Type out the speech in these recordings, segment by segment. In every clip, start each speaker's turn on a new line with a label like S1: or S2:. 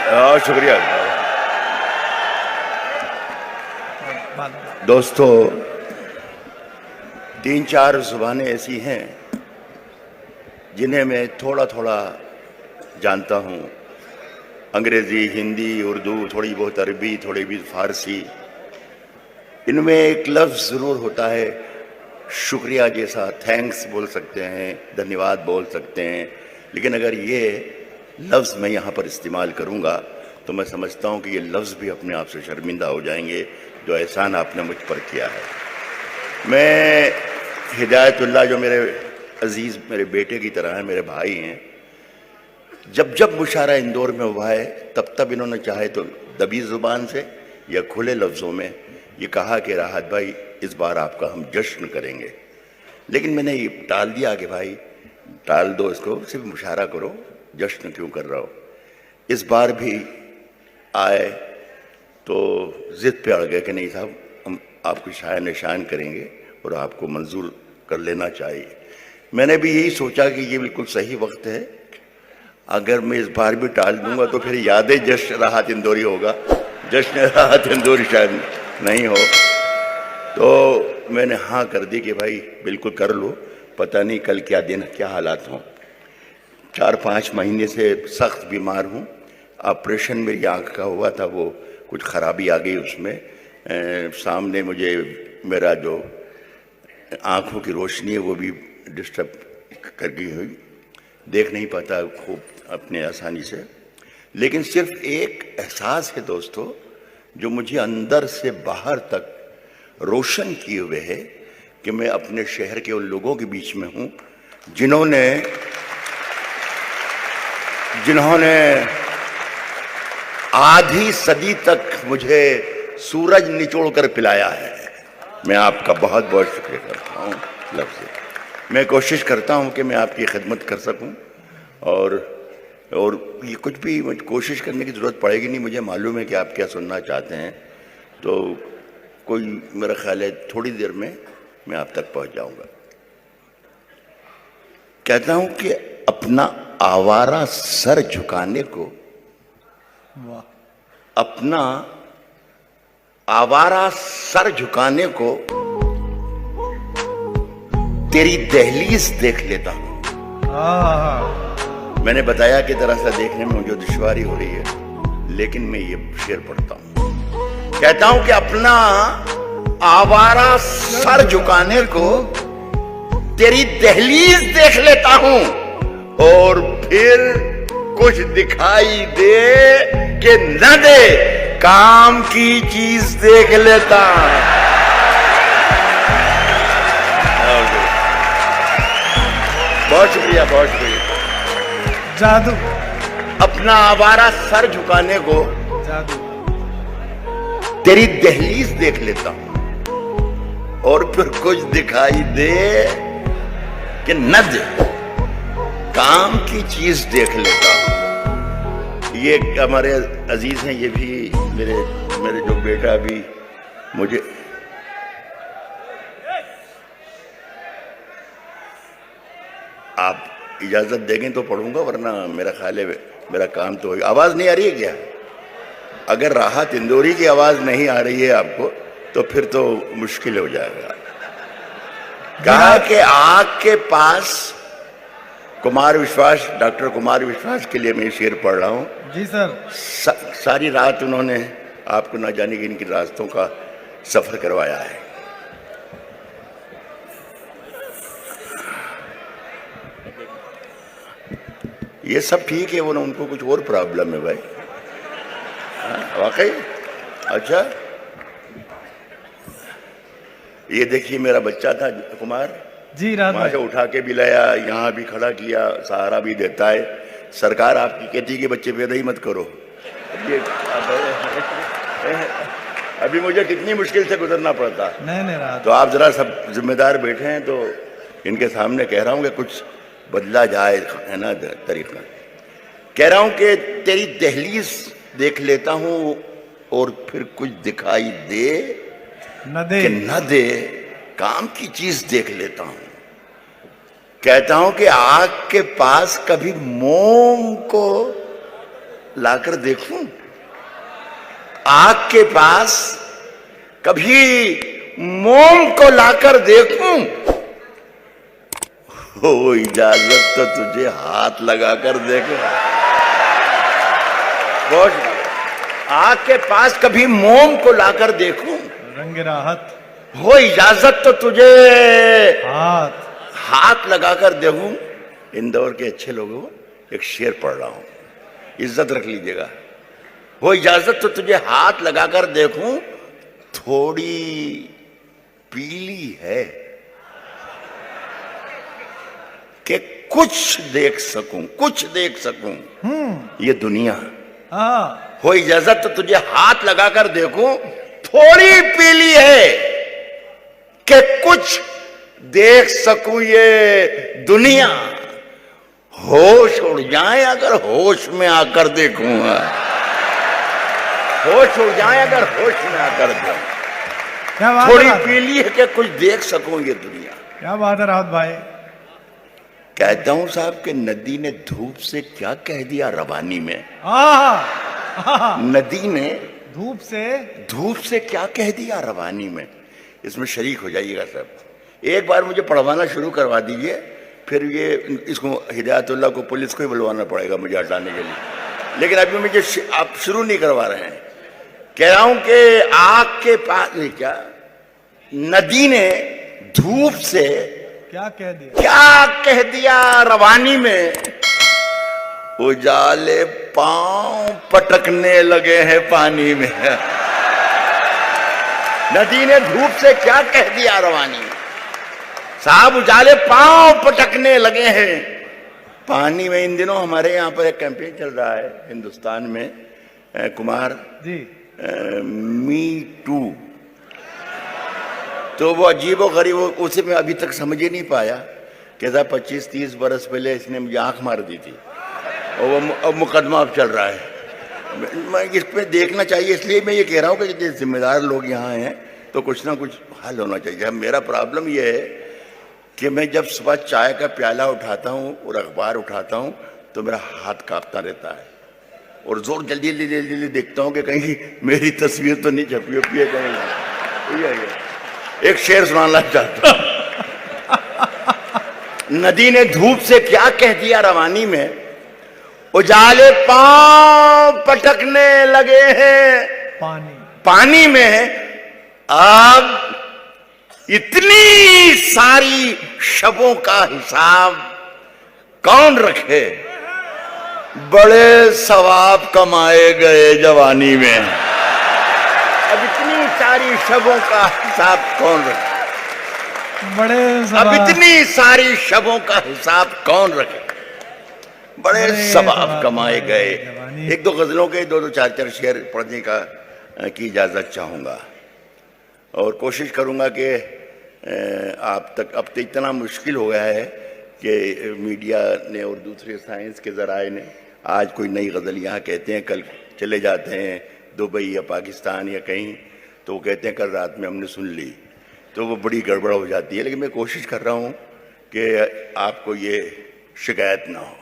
S1: शुक्रिया दोस्तों। 3-4 ज़ुबानें ऐसी हैं जिन्हें मैं थोड़ा थोड़ा जानता हूँ। अंग्रेज़ी, हिंदी, उर्दू, थोड़ी बहुत अरबी, थोड़ी भी फ़ारसी। इनमें एक लफ्ज़ ज़रूर होता है शुक्रिया जैसा, थैंक्स बोल सकते हैं, धन्यवाद बोल सकते हैं। लेकिन अगर ये लफ्ज़ मैं यहाँ पर इस्तेमाल करूँगा तो मैं समझता हूँ कि ये लफ्ज़ भी अपने आप से शर्मिंदा हो जाएंगे जो एहसान आपने मुझ पर किया है। मैं हिदायतुल्लाह, जो मेरे अजीज़, मेरे बेटे की तरह हैं, मेरे भाई हैं, जब जब मुशारा इंदौर में हुआ है तब तब इन्होंने चाहे तो दबी ज़ुबान से या खुले लफ्ज़ों में ये कहा कि राहत भाई इस बार आपका हम जश्न करेंगे। लेकिन मैंने ये टाल दिया कि भाई टाल दो इसको, सिर्फ मुशारा करो, जश्न क्यों कर रहा हो। इस बार भी आए तो ज़िद पे अड़ गए कि नहीं साहब, हम आपको शायर निशान करेंगे और आपको मंजूर कर लेना चाहिए। मैंने भी यही सोचा कि ये बिल्कुल सही वक्त है। अगर मैं इस बार भी टाल दूंगा तो फिर यादें जश्न राहत इंदौरी होगा, जश्न राहत इंदौरी शायद नहीं हो। तो मैंने हाँ कर दी कि भाई बिल्कुल कर लो, पता नहीं कल क्या दिन, क्या हालात हों। 4-5 महीने से सख्त बीमार हूँ। ऑपरेशन मेरी आँख का हुआ था, वो कुछ ख़राबी आ गई उसमें। सामने मुझे मेरा जो आँखों की रोशनी है वो भी डिस्टर्ब कर गई हुई, देख नहीं पाता खूब अपने आसानी से। लेकिन सिर्फ एक एहसास है दोस्तों जो मुझे अंदर से बाहर तक रोशन किए हुए है कि मैं अपने शहर के उन लोगों के बीच में हूँ जिन्होंने आधी सदी तक मुझे सूरज निचोड़ कर पिलाया है। मैं आपका बहुत बहुत शुक्रिया करता हूँ। लफ्ज़ मैं कोशिश करता हूँ कि मैं आपकी खिदमत कर सकूँ, और ये कुछ भी मुझे कोशिश करने की ज़रूरत पड़ेगी नहीं। मुझे मालूम है कि आप क्या सुनना चाहते हैं, तो कोई मेरा ख्याल है थोड़ी देर में मैं आप तक पहुँच जाऊँगा। कहता हूँ कि अपना आवारा सर झुकाने को, अपना आवारा सर झुकाने को तेरी दहलीज देख लेता हूं। मैंने बताया कि दरअसल देखने में मुझे दुश्वारी हो रही है, लेकिन मैं ये शेर पढ़ता हूं। कहता हूं कि अपना आवारा सर झुकाने को तेरी दहलीज देख लेता हूं, और फिर कुछ दिखाई दे कि न दे, काम की चीज देख लेता हूं। बहुत शुक्रिया, बहुत शुक्रिया।
S2: जादू।
S1: अपना आवारा सर झुकाने को
S2: जादू।
S1: तेरी दहलीज देख लेता हूं, और फिर कुछ दिखाई दे कि न दे, काम की चीज देख लेता हूं। ये हमारे अजीज हैं, ये भी मेरे जो बेटा भी मुझे आप इजाजत देंगे तो पढ़ूंगा, वरना मेरा ख्याल है मेरा काम तो आवाज नहीं आ रही है क्या? अगर राहत इंदौरी की आवाज नहीं आ रही है आपको तो फिर तो मुश्किल हो जाएगा। कहा कि आग के पास कुमार विश्वास, डॉक्टर कुमार विश्वास के लिए मैं शेर पढ़ रहा हूँ।
S2: जी सर।
S1: सारी रात उन्होंने आपको ना जाने कि इनके रास्तों का सफर करवाया है। ये सब ठीक है, उनको कुछ और प्रॉब्लम है भाई। वाकई अच्छा। ये देखिए मेरा बच्चा था कुमार
S2: जी,
S1: वहां से उठा के भी लाया, यहाँ भी खड़ा किया, सहारा भी देता है। सरकार आपकी कहती है कि बच्चे पैदा ही मत करो। अभी मुझे कितनी मुश्किल से गुजरना पड़ता।
S2: नहीं
S1: तो आप जरा सब जिम्मेदार बैठे हैं तो इनके सामने कह रहा हूँ कि कुछ बदला जाए, है ना तरीका। कह रहा हूँ कि तेरी दहलीज देख लेता हूँ, और फिर कुछ दिखाई दे
S2: न दे,
S1: कि न दे, काम की चीज देख लेता हूं। कहता हूं कि आग के पास कभी मोम को लाकर देखूं, आग के पास कभी मोम को लाकर देखूं, हो इजाजत तो तुझे हाथ लगाकर देखूं। आग के पास कभी मोम को लाकर देखूं,
S2: रंग राहत
S1: हो इजाजत तो तुझे
S2: हाथ
S1: लगाकर देखूं। इंदौर के अच्छे लोगों एक शेर पढ़ रहा हूं, इज्जत रख लीजिएगा। हो इजाजत तो तुझे हाथ लगाकर देखूं, थोड़ी पीली है कि कुछ देख सकूं ये दुनिया। हो इजाजत तो तुझे हाथ लगाकर देखूं, थोड़ी पीली है कि कुछ देख सकूं ये दुनिया। होश उड़ जाए अगर होश में आकर देखूंगा, होश उड़ जाए अगर होश में आकर देखूं,
S2: क्या बात
S1: थोड़ी
S2: है,
S1: पीली है कि कुछ देख सकूं ये दुनिया।
S2: क्या बात है राहत भाई।
S1: कहता हूं साहब कि नदी ने धूप से क्या कह दिया रवानी में। नदी ने धूप से क्या कह दिया रवानी में। इसमें शरीक हो जाइएगा सब। एक बार मुझे पढ़वाना शुरू करवा दीजिए, फिर ये इसको हिदायतुल्लाह को पुलिस को ही बुलवाना पड़ेगा मुझे हटाने के लिए। लेकिन अभी मुझे आप शुरू नहीं करवा रहे हैं। कह रहा हूं कि आग के पास क्या नदी ने धूप से
S2: क्या कह दिया
S1: रवानी में। उजाले पांव पटकने लगे हैं पानी में। नदी ने धूप से क्या कह दिया रवानी में। साहब उजाले पांव पटकने लगे हैं पानी में। इन दिनों हमारे यहाँ पर एक कैंपेन चल रहा है हिंदुस्तान में, कुमार
S2: जी,
S1: मी टू। तो वो अजीबो गरीब, उसे मैं अभी तक समझ ही नहीं पाया कि 25-30 बरस पहले इसने मुझे आंख मार दी थी और वो अब मुकदमा अब चल रहा है। मैं इस पे देखना चाहिए, इसलिए मैं ये कह रहा हूँ कि जितने जिम्मेदार लोग यहाँ हैं तो कुछ ना कुछ हल होना चाहिए। मेरा प्रॉब्लम ये है कि मैं जब सुबह चाय का प्याला उठाता हूँ और अखबार उठाता हूँ तो मेरा हाथ कांपता रहता है और जोर जल्दी जल्दी देखता हूँ कि कहीं मेरी तस्वीर तो नहीं छपी हुई है कहीं। एक शेर सुनाना चाहता हूं। नदी ने धूप से क्या कह दिया रवानी में। उजाले पांव पटकने लगे हैं पानी में। अब इतनी सारी शबों का हिसाब कौन रखे, बड़े सवाब कमाए गए जवानी में। अब इतनी सारी शबों का हिसाब कौन रखे, अब इतनी सारी शबों का हिसाब कौन रखे, बड़े सवाब कमाए गए। एक दो गजलों के दो चार शेर पढ़ने की इजाजत चाहूंगा और कोशिश करूंगा कि आप तक। अब तो इतना मुश्किल हो गया है कि मीडिया ने और दूसरे साइंस के जराए ने, आज कोई नई गजल यहाँ कहते हैं, कल चले जाते हैं दुबई या पाकिस्तान या कहीं, तो वो कहते हैं कल रात में हमने सुन ली, तो वो बड़ी गड़बड़ हो जाती है। लेकिन मैं कोशिश कर रहा हूँ कि आपको ये शिकायत ना हो।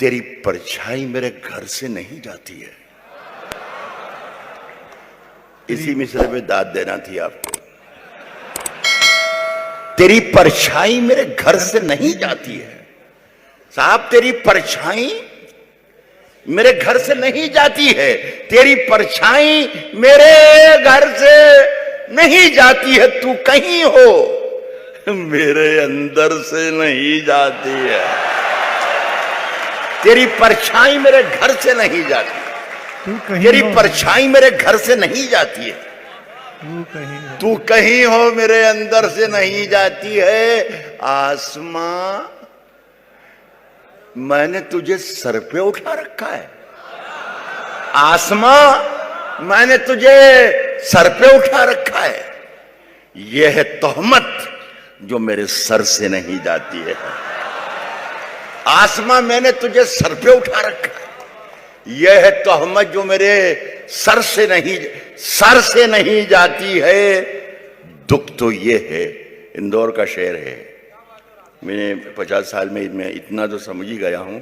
S1: तेरी परछाई मेरे घर से नहीं जाती है। इसी मिसरे में दाद देना थी आपको। तेरी परछाई मेरे घर से नहीं जाती है। साहब तेरी परछाई मेरे घर से नहीं जाती है। तेरी परछाई मेरे घर से नहीं जाती है। तू कहीं हो मेरे अंदर से नहीं जाती है। तेरी परछाई मेरे घर से नहीं जाती, तेरी परछाई मेरे घर से नहीं जाती है। तू कहीं हो मेरे अंदर से नहीं जाती है। आसमां मैंने तुझे सर पे उठा रखा है। आसमां मैंने तुझे सर पे उठा रखा है। यह है तोहमत जो मेरे सर से नहीं जाती है। आसमां मैंने तुझे सर पे उठा रखा है। यह है तोहमत जो मेरे सर से नहीं जाती है। दुख तो ये है, इंदौर का शेर है। मैंने 50 साल में मैं इतना तो समझ ही गया हूं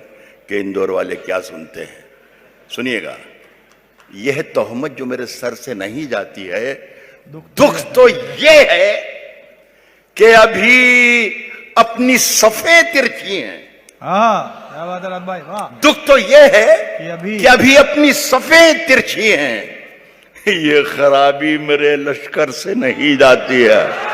S1: कि इंदौर वाले क्या सुनते हैं। सुनिएगा, यह तोहमत जो मेरे सर से नहीं जाती है, दुख तो ये है कि अभी अपनी सफ़ें तिरछी हैं।
S2: हाँ, क्या बात है राहत भाई, वाह।
S1: दुख तो ये है
S2: कि
S1: कि अभी अपनी सफ़ें तिरछी हैं। ये खराबी मेरे लश्कर से नहीं जाती है।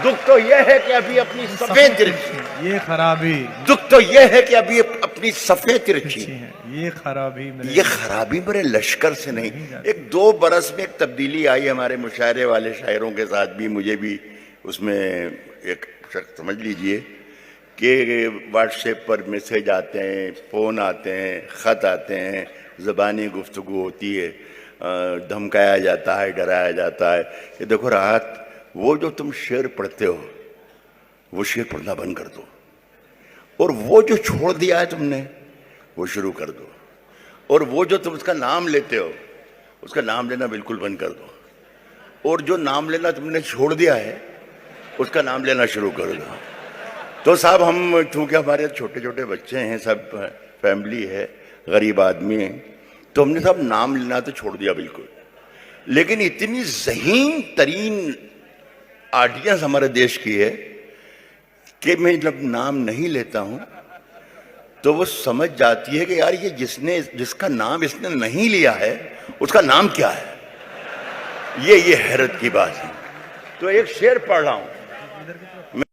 S1: दुख तो यह है कि अभी अपनी सफ़ें तिरछी,
S2: ये खराबी।
S1: दुख तो यह है कि अभी अपनी सफ़ें तिरछी
S2: है, ये खराबी मेरे,
S1: ये खराबी मेरे लश्कर से नहीं। एक 2 बरस में एक तब्दीली आई हमारे मुशायरे वाले शायरों के साथ भी, मुझे भी उसमें एक समझ लीजिए कि व्हाट्सएप पर मैसेज आते हैं, फ़ोन आते हैं, ख़त आते हैं, ज़बानी गुफ्तगू होती है, धमकाया जाता है, डराया जाता है कि देखो राहत, वो जो तुम शेर पढ़ते हो वो शेर पढ़ना बंद कर दो, और वो जो छोड़ दिया है तुमने वो शुरू कर दो, और वो जो तुम उसका नाम लेते हो उसका नाम लेना बिल्कुल बंद कर दो, और जो नाम लेना तुमने छोड़ दिया है उसका नाम लेना शुरू कर दो। तो साहब, हम चूँकि हमारे छोटे छोटे बच्चे हैं, सब फैमिली है, गरीब आदमी हैं, तो हमने सब नाम लेना तो छोड़ दिया बिल्कुल। लेकिन इतनी ज़हीन तरीन ऑडियंस हमारे देश की है कि मैं जब नाम नहीं लेता हूं तो वो समझ जाती है कि यार ये जिसका नाम इसने नहीं लिया है उसका नाम क्या है। ये हैरत की बात है। तो एक शेर पढ़ रहा हूं मैं।